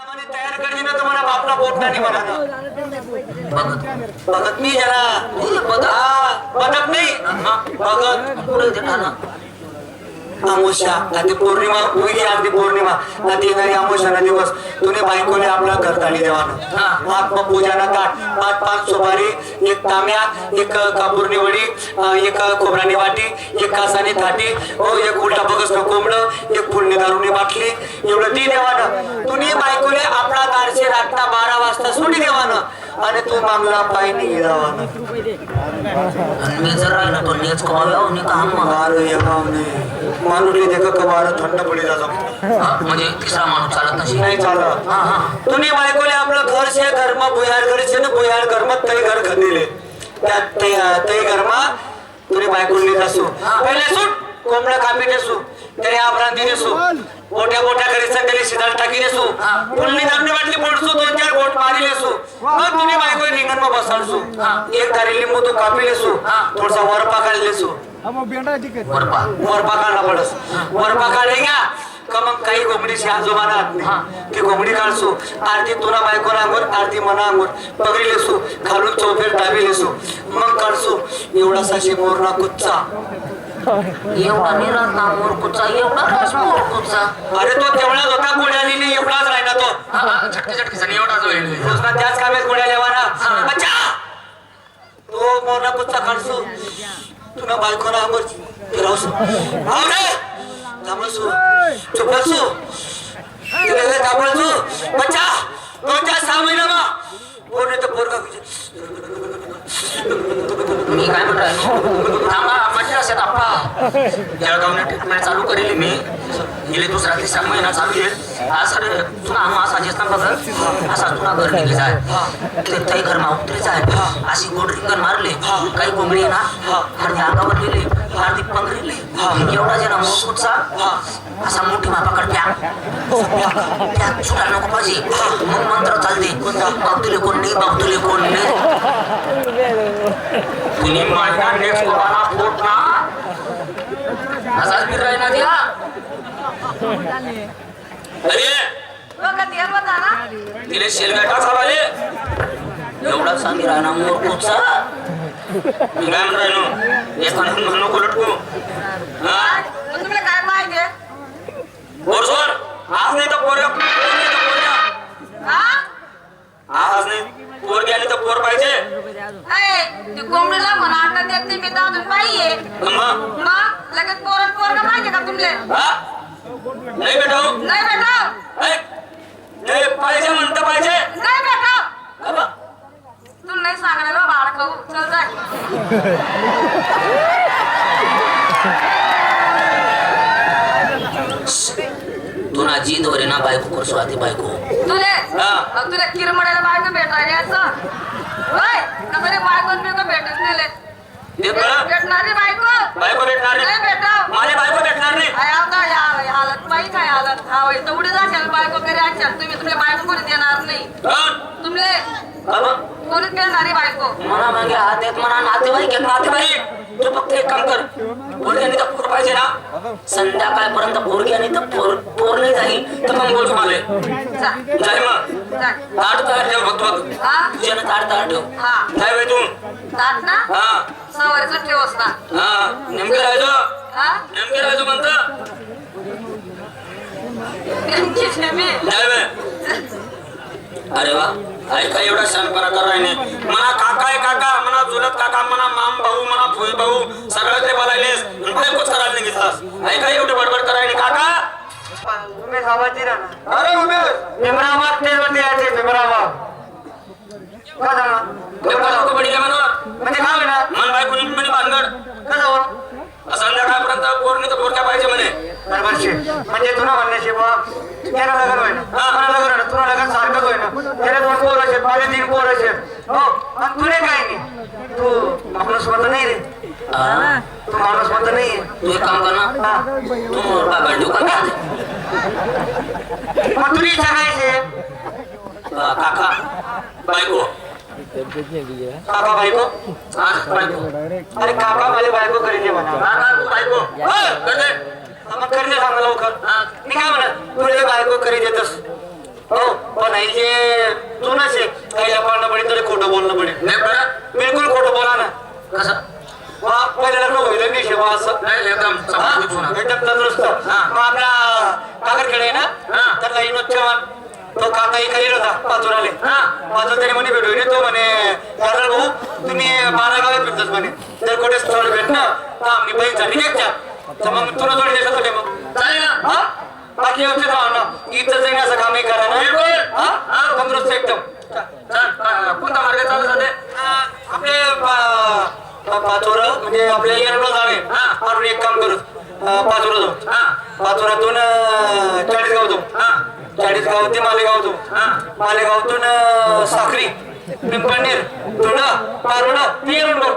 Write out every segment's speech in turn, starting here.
सामान्य तयार करते ना तुम्हाला बापला पोट नाही म्हणा भगत मी जरा बघत नाही भगत पुढे देता ना अमावस्या आधी पौर्णिमा उगी अगदी पौर्णिमा आधी येणारी अमावस्या दिवस तुने बायकोने आपला घरताळी देवानं आत्मपूजना ताट 5 सुपारी एक तांब्या एक कापूरनी वडी एक खोबरानी वाटी एक कासानी थाटी एक उलटा बगस कोंबड एक फुलणी दारूनी बाटली एवढं ती देवानं तुने बायकोने आपला दारशे रात्ता 12 वाजता सोडी देवानं आणि तू मागला पाय नाही देवानं मी जर राहिला तो नेच कमाव्या आणि काम अरे येवाने माणूसले देखा कबार थंड पडी जातो म्हणजे तिसरा माणूस चालत नशी नाही चालत तुने बायकोले आपलं घर शे घरमा भुयार घर शे ना भुयार घरमात तई घर खंदिले त्यात तई घरमा तुने बायकोले जासू पहिले सुट कोंबडा कापी देसू त्याने आभरांती देसू मोठ्या मोठ्या घरीचं त्याने शिदाळ टाकी देसू फुलनी दामने वाटली बोडसू 2-4 बोट मारी लेसू मग तुने बायको रिंगण में बसालसू एक धारी लिंबू तो कापी लेसू थोडासा वरपा काढ लेसू वरपा काढला पडस वरपा काढेगा का मग काही घोंगडीशी आजोबाना हात नाही ती घोंगडी काढसू आरती तुला बायकोना अंगोर आरती मना अंगोर पगडी लेसू खालून चौफेर दाबी लेसू मग काढसू एवढासा मोरना कुच्चा एवढा निरांता मोरकुचा एवढा रस मोरकुचा अरे तो तेवढाच होता गोळ्याली नाही एवढाच राहिला तो झटके एवढाच होईल त्याच कामेत गोळ्या लेवाना अच्छा तो मोरना कुच्चा काढसू तुला बायकोना अंगोर फिरवसू आवडे थांबसू चुपसू तिला थांबसू बच्चा 2-4-6 महिना मा पोरने तर पोरगा मी काय म्हणतो थांबा माझ्या असेल आपा जळगावने ट्रीटमेंट चालू करेली मी गेले दुसरा 3 महिना चालू आहे असं तुला असा जेसता बघ असा तुला घर निघले जाय ते घर उतरे जाय अशी गोड रिंगण मारले काही कोंबडी ना अर्धी अंगावर गेले अर्धी पंगरीले एवढा जरा मोठा असा मोठी मापाकड त्या सुटा नको पाहिजे मग मंत्र चालते बाबतुले कोण नाही बाबतुले कोण नाही तुम्ही माझ्या नेक्स्ट कोणाला फोट ना असाच फिर राहिना द्या अरे तिले शेलगाटा चालले एवढा सांगी राहणार मोरकुचा मी काय म्हणून राहिनो एखादं म्हणून कोलटको तुम्हाला काय माहिती बोरसोर आज नाही तर पोरगा आज नाही पोर गेली तर पोर पाहिजे ते कोंबडीला म्हणा आता देत नाही मी तर अजून पाहिजे मग लगेच पोरगा पाहिजे का तुमले नाही बेटाव नाही बेटा नाही पाहिजे म्हणतं पाहिजे नाही बेटा तुला नाही सांगणार बा बाळ खाऊ चल जाय तुला जी दोरे ना बायको करसो आधी बायको तुला किरमड्याला बायको भेटायला यायचं होय का तरी बायकोन बिको भेटत नेले भेटणारी बायको भेटणार नाही भेटा माझी बायको भेटणार नाही हालत पाहिजे काय हालत हा तेवढी जाशाल बायको घरी आणशाल तुम्ही तुमच्या बायको कोणी देणार नाही तुमले कोणीच देणारी बायको मला मागे हात येत म्हणा नातेवाईक तू फक्त एक काम कर पोरग्याने तर पोर पाहिजे ना संध्याकाळपर्यंत पोरगी आणि तर पोर नाही जाईल तर मग बोल तुम्हाला जाय मग ताट तयार ठेव फक्त तुझ्या ताट तयार ठेव काय बाई तू ताट ना सवारीच ठेव असता नेमके राहायचो म्हणत अरे वा ऐका एवढा शानपणा कर राहिने म्हणा काका आहे काका म्हणा चुलत काका म्हणा माम भाऊ म्हणा फुई भाऊ सगळं ते बोलायलेस बायकोच करायला नाही घेतलास ऐका एवढी बडबड करायने काका उमेश आवाजी राहणार अरे उमेश भीमरामात तेलवरती यायचे भीमरामात का झाला बडी म्हणजे काय म्हणा मन बायको म्हणे भानगड का जाऊ संध्याकाळपर्यंत पोरणी तर पोरक्या पाहिजे म्हणे बरोबर म्हणजे तुला म्हणण्याशी त्याला लग्न होय ना मला लग्न ना तुला लग्न सारखंच होय ना त्याला 2 पोर असेल माझे 3 पोर असेल हो आणि तुला काय नाही तू माणूस म्हणतो नाही रे तू माणूस म्हणतो नाही तू एक काम कर ना तू मोरबा गाडू का मग तुला इच्छा काय काका बायको काका बायको अरे काका माझे बायको करीने म्हणा बायको मग करणे सांगा लवकर मी काय म्हणा तुला बायको करी देतस हो पाहिजे तू नसे काही लपडणं पडेल तरी खोटं बोलणं पडेल नाही बरं बिलकुल खोटं बोला ना कसं पहिले लग्न होईल नाही शेवा असं नाही एकदम समाधान होणार. एकदम तंदुरुस्त मग आपला काकरखेडे आहे ना त्याला विनोद चव्हाण तो काका एका येत होता पाचोराले पाचोर तरी म्हणे भेटू तो म्हणे दादा भाऊ तुम्ही 12 गावे फिरतात म्हणे जर कुठे स्थळ भेटणं तर आम्ही बहीण झाली घ्यायच्या तर मग तुला जोडी द्यायचं होते मग चालेल ना हा बाकी व्यवस्थित राहा ना इथं जाईन असं कामही करा ना हा तंदुरुस्त एकदम कोणता मार्ग चालू झाले आपले पाचोर म्हणजे आपल्या येरवडा जाणे आपण एक काम करू पाचोरा जाऊ पाचोरातून 40 गाव जाऊ 40 गाव ते मालेगाव जाऊ मालेगावतून साखरी पिंपळनेर धुळा पारोडा ते येरवडा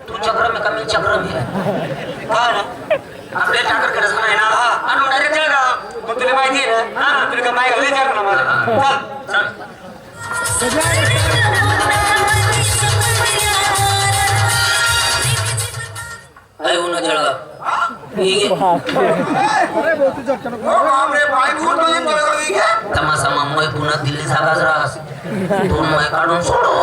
तू चक्रम आहे का मी चक्रम आहे हा ना आपल्या ठाकर करायचं नाही ना आणि डायरेक्ट जळगाव मग तुला माहिती आहे ना तुला काय माहिती विचार ना मला चल अरे उन्हा जळगाव तमाशा मुंबई पुन्हा दिल्ली जागाच राहस दोन मय काढून सोडो